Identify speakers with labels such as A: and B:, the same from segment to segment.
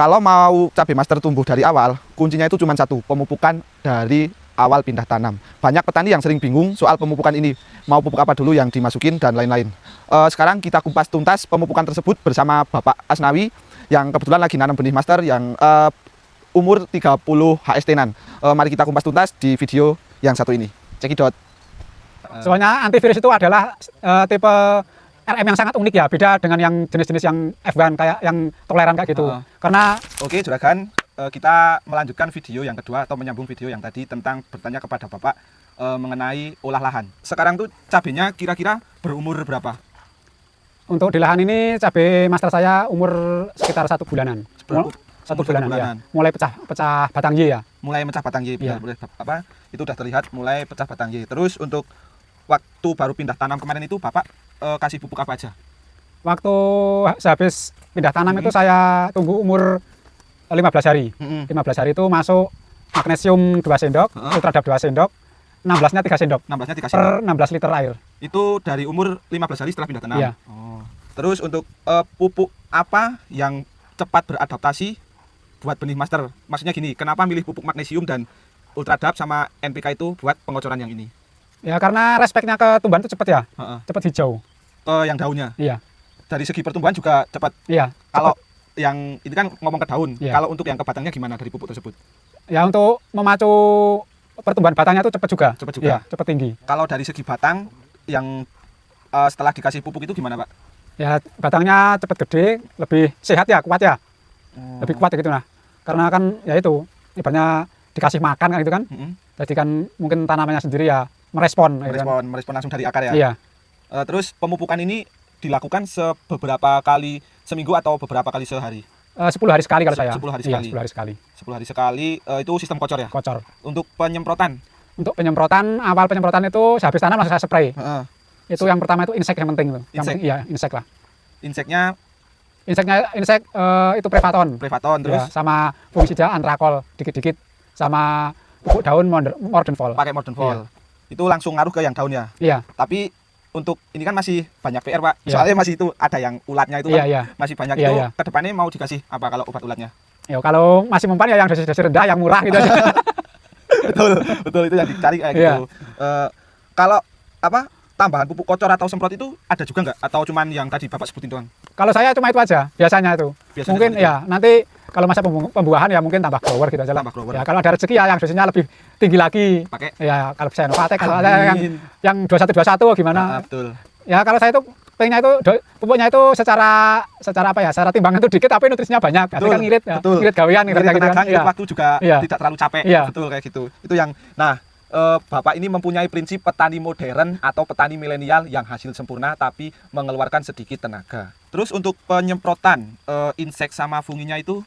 A: Kalau mau cabai master tumbuh dari awal, kuncinya itu cuma satu, pemupukan dari awal pindah tanam. Banyak petani yang sering bingung soal pemupukan ini, mau pupuk apa dulu yang dimasukin dan lain-lain. Sekarang kita kupas tuntas pemupukan tersebut bersama Bapak Asnawi yang kebetulan lagi nanam benih master yang umur 30 HST-nan. Mari kita kumpas tuntas di video yang satu ini. Cekidot.
B: Soalnya antivirus itu adalah tipe RM yang sangat unik ya, beda dengan yang jenis-jenis yang F1 kayak yang toleran kayak gitu. Karena
A: Oke, juragan, kita melanjutkan video yang kedua atau menyambung video yang tadi tentang bertanya kepada Bapak mengenai olah lahan. Sekarang tuh cabenya kira-kira berumur berapa?
B: untuk di lahan ini cabai master saya umur sekitar 1 bulanan. Satu bulanan. Ya. Mulai pecah batang Y ya.
A: Mulai pecah batang Y,
B: ya.
A: apa? Itu udah terlihat mulai pecah batang Y. Terus untuk waktu baru pindah tanam kemarin itu Bapak kasih pupuk apa aja?
B: Waktu sehabis pindah tanam itu saya tunggu umur 15 hari. 15 hari itu masuk magnesium 2 sendok, ultradap 2 sendok, 16-nya 3 sendok.
A: 16-nya 3
B: per
A: sendok.
B: 16 liter air.
A: Itu dari umur 15 hari setelah pindah tanam.
B: Iya.
A: Oh. Terus untuk pupuk apa yang cepat beradaptasi buat benih master? Maksudnya gini, kenapa milih pupuk magnesium dan ultradap sama NPK itu buat pengocoran yang ini?
B: Ya karena respeknya ke tumbuhan itu cepat ya. Cepat hijau.
A: Yang daunnya.
B: Iya.
A: Dari segi pertumbuhan juga cepat.
B: Iya.
A: Kalau yang ini kan ngomong ke daun.
B: Iya.
A: Kalau untuk yang ke batangnya gimana dari pupuk tersebut?
B: Ya untuk memacu pertumbuhan batangnya itu cepat juga.
A: Cepat juga.
B: Iya, cepat tinggi.
A: Kalau dari segi batang yang setelah dikasih pupuk itu gimana, Pak?
B: Ya batangnya cepat gede, lebih sehat ya, kuat ya. Lebih kuat gitu nah. Karena kan ya itu ibaratnya dikasih makan kan gitu kan. Jadi kan mungkin tanamannya sendiri ya merespon
A: Merespon langsung dari akar ya.
B: Iya.
A: Terus pemupukan ini dilakukan beberapa kali seminggu atau beberapa kali sehari?
B: 10 hari sekali kalau saya.
A: 10 hari
B: iya,
A: sekali.
B: 10 hari sekali.
A: 10 hari sekali. Itu sistem kocor ya?
B: Kocor.
A: Untuk penyemprotan?
B: Untuk penyemprotan, awal penyemprotan itu sehabis tanam langsung saya spray. Itu yang pertama itu insek yang penting itu. Yang penting, iya, insek lah.
A: Inseknya
B: itu Prevaton.
A: Prevaton terus?
B: Ya, sama fungisida antrakol dikit-dikit, sama pupuk daun Modern Fall.
A: Pakai Modern Fall. Iya. Itu langsung ngaruh ke yang daun ya?
B: Iya.
A: Tapi untuk ini kan masih banyak PR, Pak.
B: Iya.
A: Soalnya masih itu ada yang ulatnya itu kan masih banyak.
B: Iya,
A: itu
B: iya.
A: Kedepannya mau dikasih apa kalau obat ulatnya?
B: Ya kalau masih mempan ya yang dosis rendah, yang murah gitu aja.
A: betul itu yang dicari kayak gitu. Kalau apa tambahan pupuk kocor atau semprot itu ada juga nggak? Atau cuman yang tadi Bapak sebutin doang?
B: Kalau saya cuma itu aja biasanya itu. Mungkin ya nanti kalau masa pembuahan ya mungkin tambah grower gitu aja lah. Ya kalau ada rezeki ya yang dosisnya lebih tinggi lagi.
A: Pakai?
B: Ya kalau bisa Novatek, kalau ada yang 21 gimana?
A: Betul.
B: Ya kalau saya itu pengennya itu pupuknya itu secara apa ya? Secara timbangan itu dikit tapi nutrisinya banyak. Betul, kan ngirit ya. Ngirit gawean
A: ngirit
B: gitu kan.
A: Ngirit waktu juga tidak terlalu capek. Betul kayak gitu. Itu yang Bapak ini mempunyai prinsip petani modern atau petani milenial yang hasil sempurna tapi mengeluarkan sedikit tenaga. Terus untuk penyemprotan insek sama funginya itu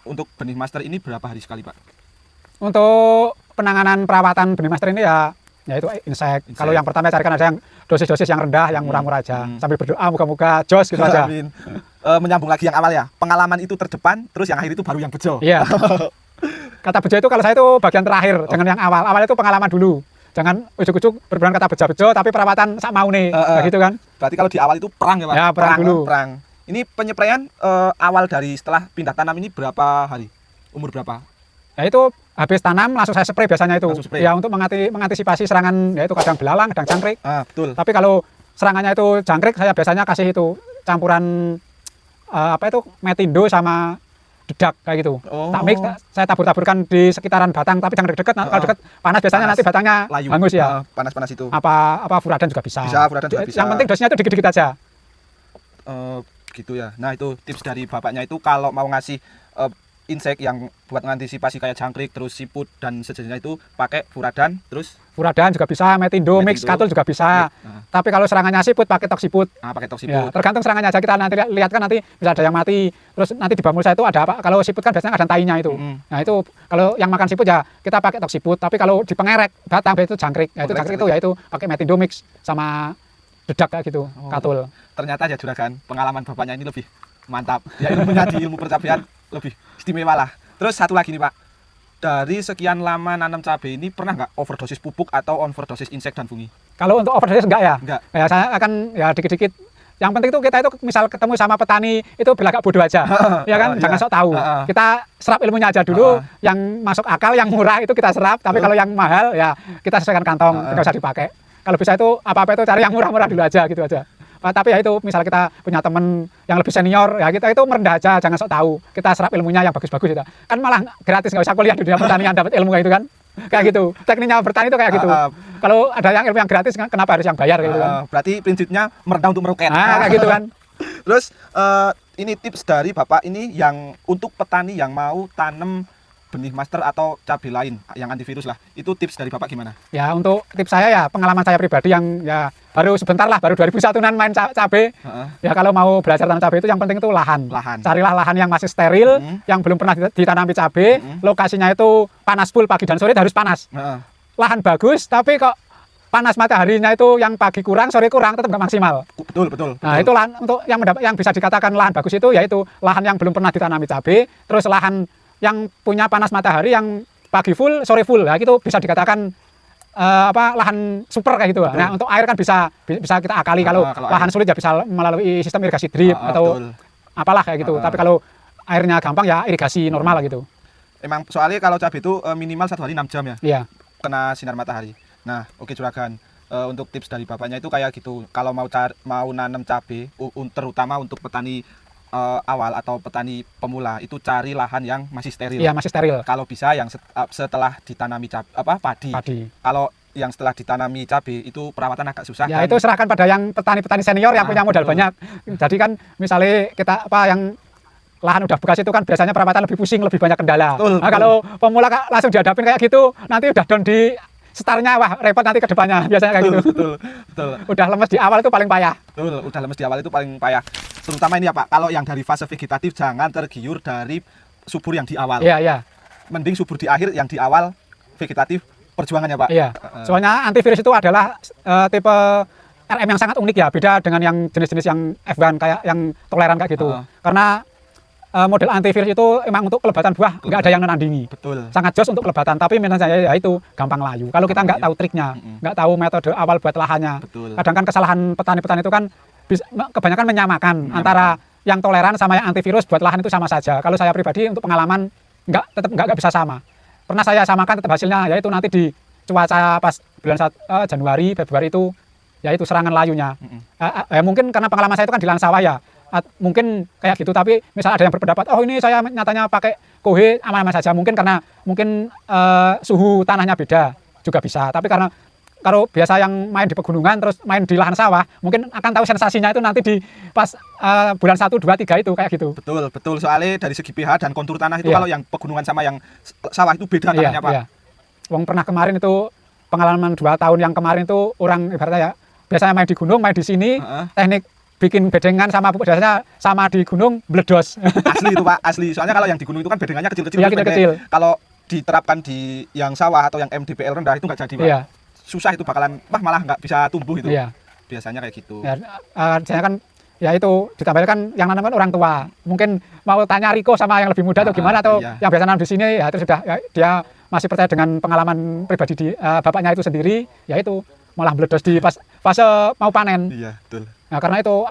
A: untuk benih master ini berapa hari sekali, Pak?
B: Untuk penanganan perawatan benih master ini ya itu insek. Kalau yang pertama carikan ada yang dosis-dosis yang rendah, yang murah-murah aja. Sambil berdoa moga-moga jos gitu aja.
A: Amin. Menyambung lagi yang awal ya. Pengalaman itu terdepan, terus yang akhir itu baru yang bejo.
B: Iya. Kata bejo itu kalau saya itu bagian terakhir, jangan yang awal. Awal itu pengalaman dulu. Jangan ujuk-ujuk berbulan kata bejo-bejo tapi perawatan sak maune. Gitu kan.
A: Berarti kalau di awal itu perang ya, Pak?
B: Ya, perang dulu.
A: Perang. Ini penyepraian awal dari setelah pindah tanam ini berapa hari? Umur berapa?
B: Ya itu habis tanam langsung saya spray biasanya itu. Ya untuk mengantisipasi serangan ya itu kadang belalang, kadang jangkrik.
A: Betul.
B: Tapi kalau serangannya itu jangkrik saya biasanya kasih itu campuran metindo sama dedak kayak gitu. Tak mix, saya tabur-taburkan di sekitaran batang tapi jangan dekat. Kalau dekat panas biasanya nanti batangnya hangus ya.
A: Panas-panas itu.
B: Apa furadan juga bisa.
A: Furadan juga bisa.
B: Yang penting dosisnya itu dikit-dikit aja.
A: Gitu ya. Nah, itu tips dari Bapaknya itu kalau mau ngasih insek yang buat mengantisipasi kayak jangkrik terus siput dan sejenisnya itu pakai furadan
B: juga bisa, metindo mix katul juga bisa. Tapi kalau serangannya siput pakai toksiput.
A: Pakai toksiput.
B: Ya, tergantung serangannya aja, kita nanti lihat kan nanti bisa ada yang mati. Terus nanti di bambu saya itu ada apa? Kalau siput kan biasanya ada tainya itu. Nah, itu kalau yang makan siput ya kita pakai toksiput, tapi kalau di pengerek batang itu jangkrik. Ya itu jangkrik itu ya itu pakai metindo mix sama dedak kayak gitu, katul.
A: Ternyata ya juragan, pengalaman Bapaknya ini lebih mantap. Ya ilmunya di ilmu percabean lebih istimewa lah. Terus satu lagi nih, Pak. Dari sekian lama nanam cabai ini pernah nggak overdosis pupuk atau overdosis insek dan fungi?
B: Kalau untuk overdosis enggak ya?
A: Enggak.
B: Ya saya akan ya dikit-dikit Yang penting itu kita itu misal ketemu sama petani itu berlagak bodoh aja, ya kan? Jangan sok tahu. Kita serap ilmunya aja dulu. Yang masuk akal, yang murah itu kita serap. Tapi kalau yang mahal ya kita sesuaikan kantong, tidak usah dipakai. Kalau bisa itu apa-apa itu cari yang murah-murah dulu aja gitu aja. Tapi ya itu misal kita punya teman yang lebih senior ya kita itu merendah aja, jangan sok tahu. Kita serap ilmunya yang bagus-bagus itu. Kan malah gratis, nggak usah kuliah di dunia pertanian dapat ilmu kayak itu kan. Kayak gitu. Tekniknya bertani itu kayak gitu. Kalau ada yang ilmu yang gratis kenapa harus yang bayar gitu kan.
A: Berarti prinsipnya merendah untuk meroket.
B: Kayak gitu kan.
A: Terus ini tips dari Bapak ini yang untuk petani yang mau tanam benih master atau cabai lain yang antivirus lah, itu tips dari Bapak gimana? Ya untuk tips saya ya pengalaman saya pribadi yang ya baru sebentar lah, baru 2001-an main cabai. Ya kalau mau belajar tanam cabai itu yang penting itu lahan. Carilah lahan yang masih steril, yang belum pernah ditanami cabai, lokasinya itu panas full pagi dan sore harus panas. Lahan bagus tapi kok panas mataharinya itu yang pagi kurang, sore kurang, tetap nggak maksimal. Betul. Nah itu lahan untuk yang bisa dikatakan lahan bagus itu yaitu lahan yang belum pernah ditanami cabai, terus lahan yang punya panas matahari yang pagi full, sore full. Nah, itu bisa dikatakan lahan super kayak gitu. Nah, untuk air kan bisa kita akali. Kalau lahan sulit ya bisa melalui sistem irigasi drip atau apalah kayak gitu. Tapi kalau airnya gampang ya irigasi normal lah gitu. Emang soalnya kalau cabai itu minimal 1 hari 6 jam ya. Iya. Kena sinar matahari. Nah, oke Juragan. Untuk tips dari Bapaknya itu kayak gitu. Kalau mau nanam cabai, terutama untuk petani awal atau petani pemula itu cari lahan yang masih steril. Iya, masih steril. Kalau bisa yang setelah ditanami padi. Kalau yang setelah ditanami cabai itu perawatan agak susah. Ya kan? Itu serahkan pada yang petani-petani senior yang punya modal banyak. Jadi kan misalnya kita yang lahan udah bekas itu kan biasanya perawatan lebih pusing, lebih banyak kendala. Nah, kalau pemula langsung dihadapin kayak gitu, nanti udah down di startnya, wah repot nanti ke depannya, biasanya kayak gitu. Betul. Udah lemes di awal itu paling payah. Udah lemes di awal itu paling payah. Terutama ini ya Pak, kalau yang dari fase vegetatif jangan tergiur dari subur yang di awal. Iya. Mending subur di akhir, yang di awal vegetatif perjuangannya Pak. Iya. Soalnya antivirus itu adalah tipe RM yang sangat unik ya, beda dengan yang jenis-jenis yang F1 kayak yang toleran kayak gitu. Karena model antivirus itu emang untuk kelebatan buah nggak ada yang menandingi. Betul. Sangat jos untuk kelebatan, tapi minusnya ya itu gampang layu. Kalau kita nggak tahu triknya, nggak tahu metode awal buat lahannya. Betul. Kadang kan kesalahan petani-petani itu kan kebanyakan menyamakan antara yang toleran sama yang antivirus buat lahan itu sama saja. Kalau saya pribadi untuk pengalaman tetap nggak bisa sama. Pernah saya samakan tetap hasilnya yaitu nanti di cuaca pas bulan Januari, Februari itu yaitu serangan layunya. Mungkin karena pengalaman saya itu kan di lahan sawah ya. Mungkin kayak gitu, tapi misal ada yang berpendapat oh ini saya nyatanya pakai kohe aman-aman saja, mungkin karena suhu tanahnya beda juga bisa, tapi karena kalau biasa yang main di pegunungan terus main di lahan sawah mungkin akan tahu sensasinya itu nanti di pas bulan 1, 2, 3 itu kayak gitu. Betul, soalnya dari segi pH dan kontur tanah itu kalau yang pegunungan sama yang sawah itu beda tanahnya Pak. Wong pernah kemarin itu pengalaman 2 tahun yang kemarin itu orang ibaratnya ya biasanya main di gunung, main di sini, teknik bikin bedengan sama pupuk dasarnya sama di gunung bledos. Asli itu Pak, asli. Soalnya kalau yang di gunung itu kan bedengannya kecil-kecil. Iya, kecil-kecil. Kalau diterapkan di yang sawah atau yang MDPL rendah itu nggak jadi Pak. Iya. Susah itu bakalan, malah nggak bisa tumbuh itu. Iya. Biasanya kayak gitu. Ya, biasanya kan ya itu ditambahkan kan yang nanam kan orang tua. Mungkin mau tanya Riko sama yang lebih muda atau gimana atau yang biasa nanam di sini ya terus sudah ya, dia masih percaya dengan pengalaman pribadi di bapaknya itu sendiri, ya itu malah meledos di pas fase mau panen. Iya, betul. Nah, karena itu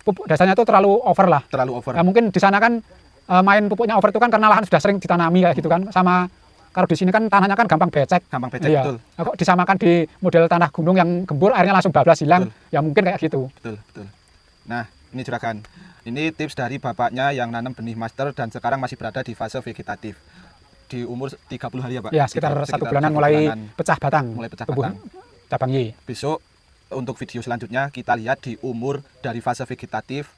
A: pupuk dasarnya itu terlalu over lah. Terlalu over. Nah, mungkin di sana kan main pupuknya over itu kan karena lahan sudah sering ditanami kayak gitu kan. Sama kalau di sini kan tanahnya kan gampang becek. Iya. Betul. Nah, kok disamakan di model tanah gunung yang gembur airnya langsung bablas hilang, ya mungkin kayak gitu. Betul. Nah, ini Juragan. Ini tips dari bapaknya yang nanam benih master dan sekarang masih berada di fase vegetatif. Di umur 30 hari ya Pak? Ya, sekitar 1 bulanan mulai pecah batang. Cabang Y. Besok untuk video selanjutnya kita lihat di umur dari fase vegetatif